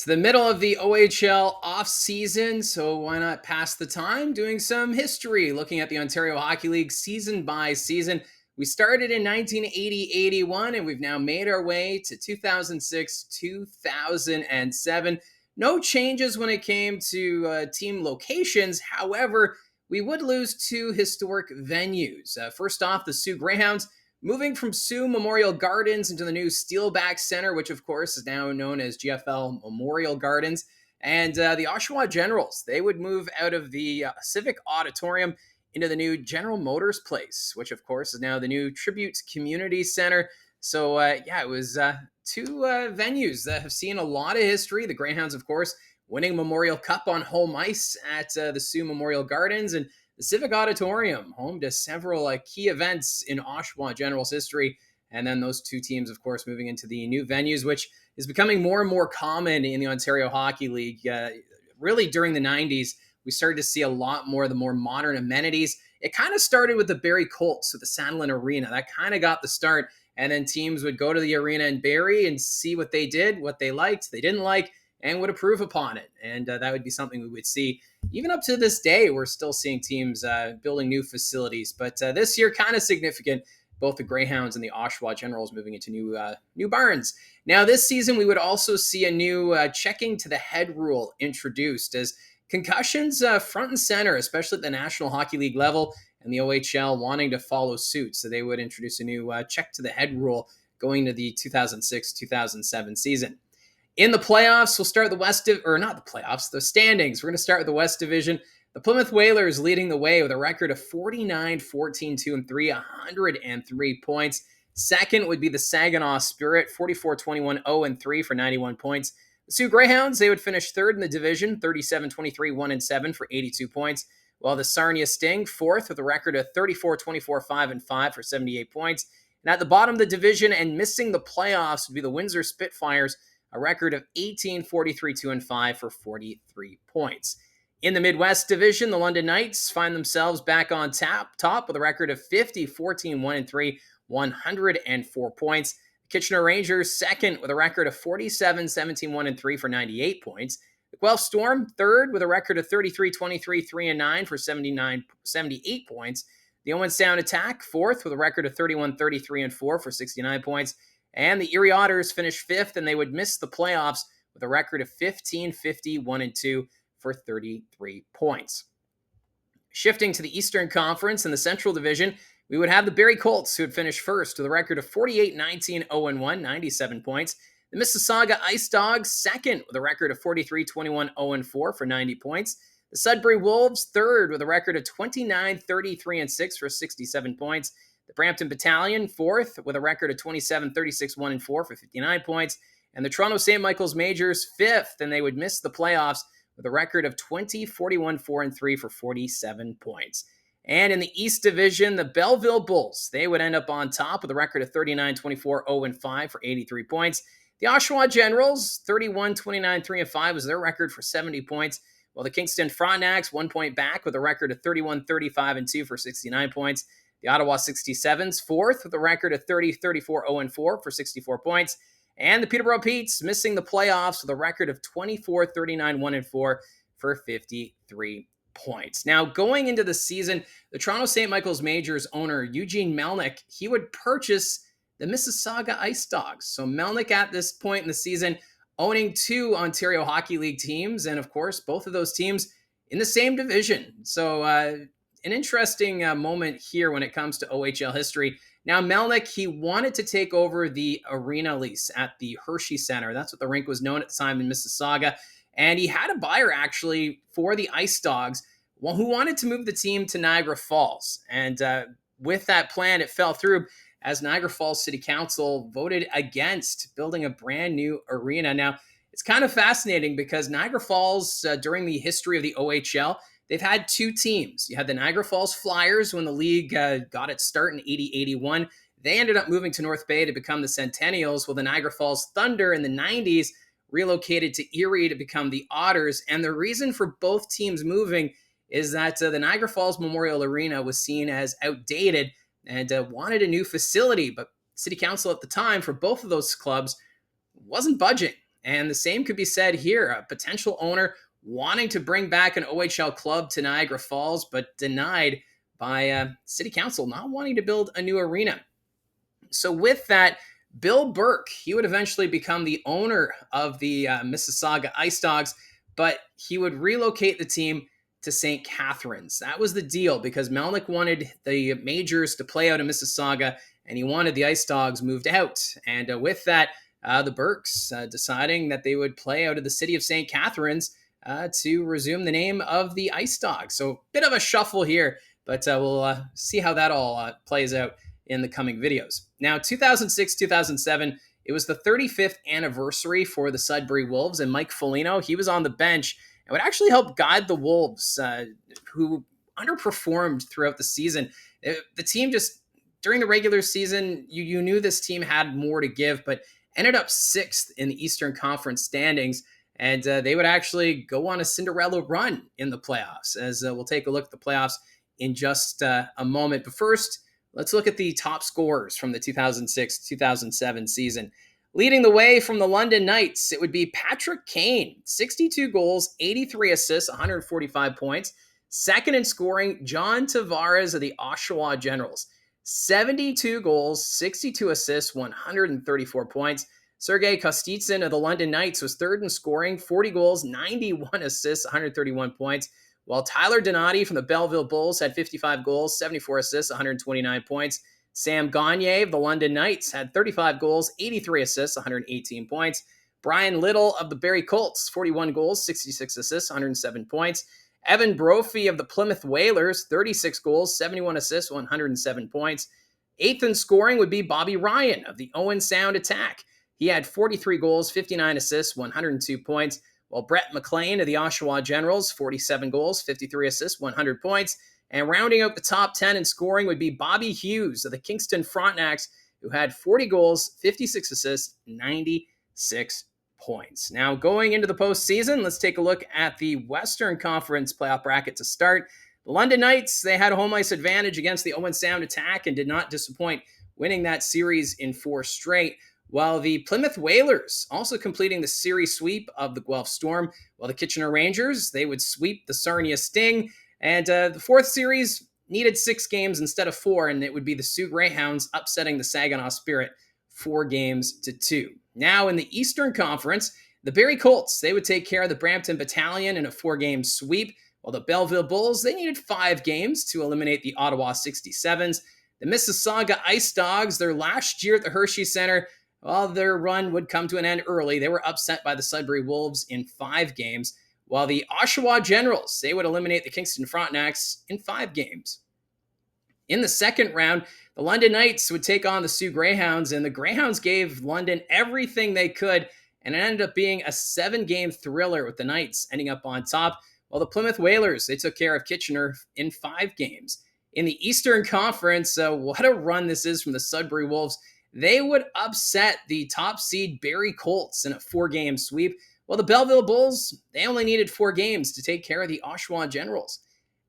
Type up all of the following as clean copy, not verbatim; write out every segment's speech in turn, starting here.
It's the middle of the OHL off season, so why not pass the time doing some history, looking at the Ontario Hockey League season by season. We started in 1980-81 and we've now made our way to 2006-2007. No changes when it came to team locations. However, we would lose two historic venues. First off, the Sioux Greyhounds moving from Sioux Memorial Gardens into the new Steelback Center, which of course is now known as GFL Memorial Gardens. And the Oshawa Generals, they would move out of the Civic Auditorium into the new General Motors Place, which of course is now the new Tribute Community Center. So it was two venues that have seen a lot of history. The Greyhounds, of course, winning Memorial Cup on home ice at the Sioux Memorial Gardens, and the Civic Auditorium, home to several key events in Oshawa Generals history. And then those two teams, of course, moving into the new venues, which is becoming more and more common in the Ontario Hockey League. Really, during the 90s, we started to see a lot more of the more modern amenities. It kind of started with the Barrie Colts with the Sandlin Arena. That kind of got the start. And then teams would go to the arena in Barrie and see what they did, what they liked, they didn't like, and would approve upon it. And that would be something we would see. Even up to this day, we're still seeing teams building new facilities. But this year, kind of significant, both the Greyhounds and the Oshawa Generals moving into new barns. Now, this season, we would also see a new checking to the head rule introduced, as concussions front and center, especially at the National Hockey League level, and the OHL wanting to follow suit. So they would introduce a new check to the head rule going to the 2006-2007 season. In the playoffs, we'll start the the standings. We're going to start with the West Division. The Plymouth Whalers leading the way with a record of 49-14-2-3, 103 points. Second would be the Saginaw Spirit, 44-21-0-3 for 91 points. The Sioux Greyhounds, they would finish third in the division, 37-23, 1-7 for 82 points. While the Sarnia Sting, fourth with a record of 34-24, 5-5 for 78 points. And at the bottom of the division and missing the playoffs would be the Windsor Spitfires, a record of 18-43-2-5 for 43 points. In the Midwest Division, the London Knights find themselves back on top with a record of 50-14-1-3, 104 points. The Kitchener Rangers, second with a record of 47-17-1-3 for 98 points. The Guelph Storm, third with a record of 33-23, 3-9 for 78 points. The Owen Sound Attack, fourth with a record of 31-33-4 for 69 points. And the Erie Otters finished fifth, and they would miss the playoffs with a record of 15-50-1-2 for 33 points. Shifting to the Eastern Conference in the Central Division, we would have the Barrie Colts, who had finished first with a record of 48-19-0-1, 97 points. The Mississauga Ice Dogs, second with a record of 43-21-0-4 for 90 points. The Sudbury Wolves, third with a record of 29-33-6 for 67 points. The Brampton Battalion, fourth with a record of 27-36-1-4 for 59 points. And the Toronto St. Michael's Majors, fifth, and they would miss the playoffs with a record of 20-41-4-3 for 47 points. And in the East Division, the Belleville Bulls, they would end up on top with a record of 39-24-0-5 for 83 points. The Oshawa Generals, 31-29-3-5 was their record for 70 points, while the Kingston Frontenacs, 1 point back with a record of 31-35-2 for 69 points. The Ottawa 67s, fourth with a record of 30-34-0-4 for 64 points. And the Peterborough Petes missing the playoffs with a record of 24-39-1-4 for 53 points. Now, going into the season, the Toronto St. Michael's Majors owner, Eugene Melnick, he would purchase the Mississauga Ice Dogs. So Melnick at this point in the season owning two Ontario Hockey League teams, and of course, both of those teams in the same division. So an interesting moment here when it comes to OHL history. Now, Melnick, he wanted to take over the arena lease at the Hershey Center. That's what the rink was known at the time in Mississauga. And he had a buyer, actually, for the Ice Dogs, who wanted to move the team to Niagara Falls. And with that plan, it fell through as Niagara Falls City Council voted against building a brand new arena. Now, it's kind of fascinating because Niagara Falls, during the history of the OHL, they've had two teams. You had the Niagara Falls Flyers when the league got its start in 80-81. They ended up moving to North Bay to become the Centennials, while the Niagara Falls Thunder in the 90s relocated to Erie to become the Otters. And the reason for both teams moving is that the Niagara Falls Memorial Arena was seen as outdated and wanted a new facility. But City Council at the time for both of those clubs wasn't budging. And the same could be said here. A potential owner wanting to bring back an OHL club to Niagara Falls, but denied by city council not wanting to build a new arena. So with that, Bill Burke, he would eventually become the owner of the Mississauga Ice Dogs, but he would relocate the team to St. Catharines. That was the deal because Melnyk wanted the majors to play out in Mississauga, and he wanted the Ice Dogs moved out. And with that, the Burkes deciding that they would play out of the city of St. Catharines to resume the name of the Ice Dogs. So a bit of a shuffle here, but we'll see how that all plays out in the coming videos. Now, 2006, 2007, it was the 35th anniversary for the Sudbury Wolves, and Mike Foligno, he was on the bench and would actually help guide the Wolves, who underperformed throughout the season. The team just, during the regular season, you knew this team had more to give, but ended up 6th in the Eastern Conference standings, and they would actually go on a Cinderella run in the playoffs, as we'll take a look at the playoffs in just a moment. But first, let's look at the top scorers from the 2006-2007 season. Leading the way from the London Knights, it would be Patrick Kane, 62 goals, 83 assists, 145 points. Second in scoring, John Tavares of the Oshawa Generals, 72 goals, 62 assists, 134 points. Sergei Kostitsyn of the London Knights was third in scoring, 40 goals, 91 assists, 131 points. While Tyler Donati from the Belleville Bulls had 55 goals, 74 assists, 129 points. Sam Gagne of the London Knights had 35 goals, 83 assists, 118 points. Brian Little of the Barrie Colts, 41 goals, 66 assists, 107 points. Evan Brophy of the Plymouth Whalers, 36 goals, 71 assists, 107 points. Eighth in scoring would be Bobby Ryan of the Owen Sound Attack. He had 43 goals, 59 assists, 102 points. While Brett McLean of the Oshawa Generals, 47 goals, 53 assists, 100 points. And rounding out the top 10 in scoring would be Bobby Hughes of the Kingston Frontenacs, who had 40 goals, 56 assists, 96 points. Now, going into the postseason, let's take a look at the Western Conference playoff bracket to start. The London Knights, they had a home ice advantage against the Owen Sound Attack and did not disappoint, winning that series in 4 straight. While the Plymouth Whalers also completing the series sweep of the Guelph Storm, while the Kitchener Rangers, they would sweep the Sarnia Sting. And the fourth series needed 6 games instead of 4, and it would be the Sioux Greyhounds upsetting the Saginaw Spirit 4-2. Now in the Eastern Conference, the Barrie Colts, they would take care of the Brampton Battalion in a 4-game sweep, while the Belleville Bulls, they needed 5 games to eliminate the Ottawa 67s. The Mississauga Ice Dogs, their last year at the Hershey Center, well, their run would come to an end early. They were upset by the Sudbury Wolves in 5 games, while the Oshawa Generals, they would eliminate the Kingston Frontenacs in 5 games. In the second round, the London Knights would take on the Sioux Greyhounds, and the Greyhounds gave London everything they could, and it ended up being a 7-game thriller with the Knights ending up on top, while the Plymouth Whalers, they took care of Kitchener in 5 games. In the Eastern Conference, what a run this is from the Sudbury Wolves. They would upset the top seed Barrie Colts in a 4-game sweep, while the Belleville Bulls, they only needed 4 games to take care of the Oshawa Generals.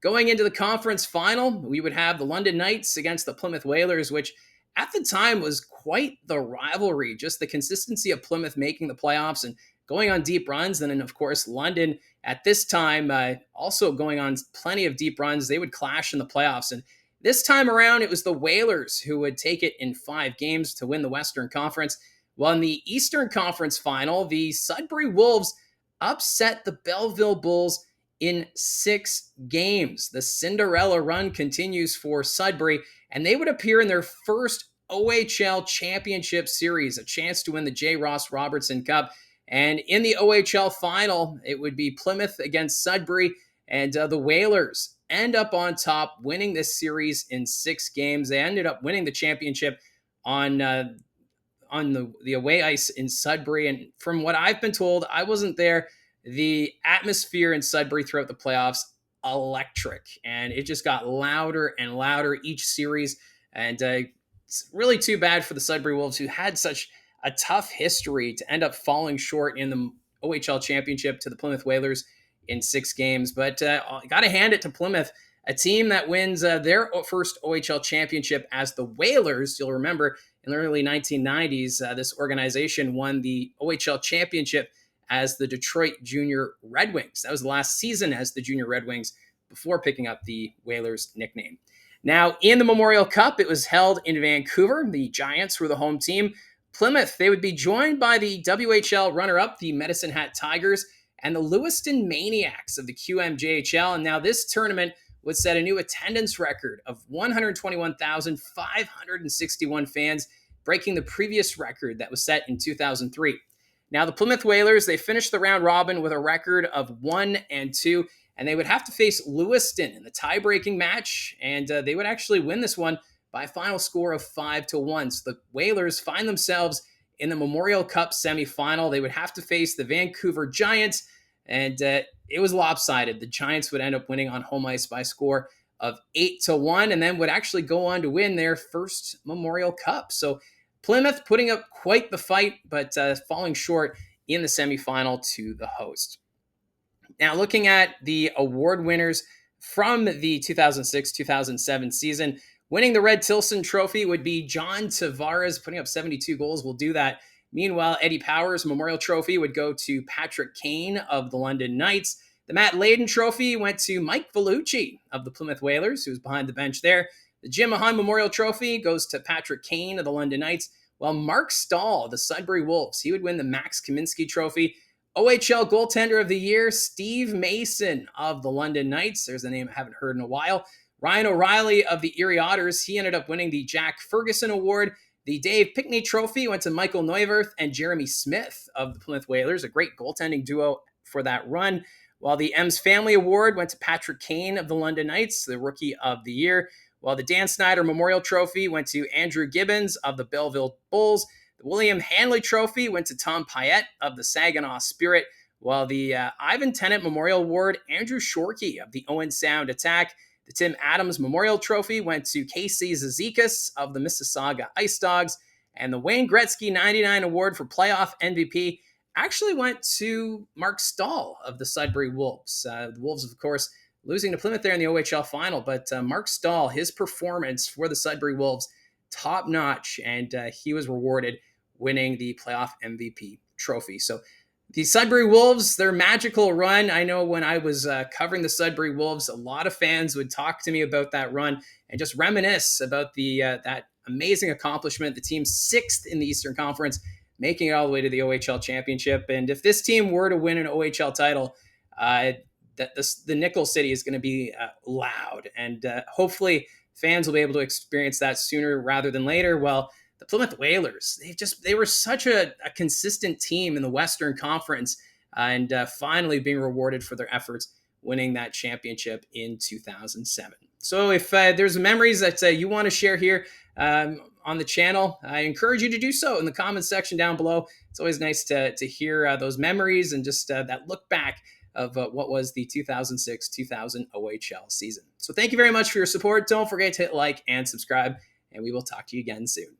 Going into the conference final, we would have the London Knights against the Plymouth Whalers, which at the time was quite the rivalry, just the consistency of Plymouth making the playoffs and going on deep runs. And then, of course, London at this time also going on plenty of deep runs. They would clash in the playoffs. And this time around, it was the Whalers who would take it in 5 games to win the Western Conference. While in the Eastern Conference final, the Sudbury Wolves upset the Belleville Bulls in 6 games. The Cinderella run continues for Sudbury, and they would appear in their first OHL Championship Series, a chance to win the J Ross Robertson Cup. And in the OHL Final, it would be Plymouth against Sudbury, and the Whalers end up on top, winning this series in 6 games. They ended up winning the championship on the away ice in Sudbury. And from what I've been told, I wasn't there, the atmosphere in Sudbury throughout the playoffs, electric. And it just got louder and louder each series. And it's really too bad for the Sudbury Wolves, who had such a tough history, to end up falling short in the OHL championship to the Plymouth Whalers in 6 games. But got to hand it to Plymouth, a team that wins their first OHL championship as the Whalers. You'll remember in the early 1990s, this organization won the OHL championship as the Detroit Junior Red Wings. That was the last season as the Junior Red Wings before picking up the Whalers nickname. Now, in the Memorial Cup, it was held in Vancouver. The Giants were the home team. Plymouth, they would be joined by the WHL runner-up, the Medicine Hat Tigers, and the Lewiston Maniacs of the QMJHL. And now this tournament would set a new attendance record of 121,561 fans, breaking the previous record that was set in 2003. Now, the Plymouth Whalers, they finished the round robin with a record of 1-2, and they would have to face Lewiston in the tie-breaking match, and they would actually win this one by a final score of 5-1. So the Whalers find themselves in the Memorial Cup semifinal. They would have to face the Vancouver Giants, and it was lopsided. The Giants would end up winning on home ice by a score of 8-1, and then would actually go on to win their first Memorial Cup. So Plymouth putting up quite the fight, but falling short in the semifinal to the host. Now, looking at the award winners from the 2006-2007 season, winning the Red Tilson Trophy would be John Tavares, putting up 72 goals. We'll do that. Meanwhile, Eddie Powers' Memorial Trophy would go to Patrick Kane of the London Knights. The Matt Layden Trophy went to Mike Vellucci of the Plymouth Whalers, who was behind the bench there. The Jim Mahon Memorial Trophy goes to Patrick Kane of the London Knights, while Mark Stahl of the Sudbury Wolves, he would win the Max Kaminsky Trophy. OHL Goaltender of the Year, Steve Mason of the London Knights. There's a name I haven't heard in a while. Ryan O'Reilly of the Erie Otters, he ended up winning the Jack Ferguson Award. The Dave Pickney Trophy went to Michael Neuwirth and Jeremy Smith of the Plymouth Whalers, a great goaltending duo for that run. While the Ems Family Award went to Patrick Kane of the London Knights, the Rookie of the Year. While the Dan Snyder Memorial Trophy went to Andrew Gibbons of the Belleville Bulls. The William Hanley Trophy went to Tom Payette of the Saginaw Spirit, while the Ivan Tennant Memorial Award, Andrew Shorkey of the Owen Sound Attack. The Tim Adams Memorial Trophy went to Casey Zizekas of the Mississauga Ice Dogs, and the Wayne Gretzky 99 Award for Playoff MVP actually went to Mark Stahl of the Sudbury Wolves. The Wolves, of course, losing to Plymouth there in the OHL Final, but Mark Stahl, his performance for the Sudbury Wolves, top-notch, and he was rewarded winning the playoff MVP trophy. So the Sudbury Wolves, their magical run. I know when I was covering the Sudbury Wolves, a lot of fans would talk to me about that run and just reminisce about the that amazing accomplishment. The team sixth in the Eastern Conference, making it all the way to the OHL Championship. And if this team were to win an OHL title, the Nickel City is going to be loud, and hopefully fans will be able to experience that sooner rather than later. Well, the Plymouth Whalers, they were such a consistent team in the Western Conference, and finally being rewarded for their efforts winning that championship in 2007. So if there's memories that you want to share here on the channel, I encourage you to do so in the comments section down below. It's always nice to hear those memories and just that look back of what was the 2006-2000 OHL season. So thank you very much for your support. Don't forget to hit like and subscribe, and we will talk to you again soon.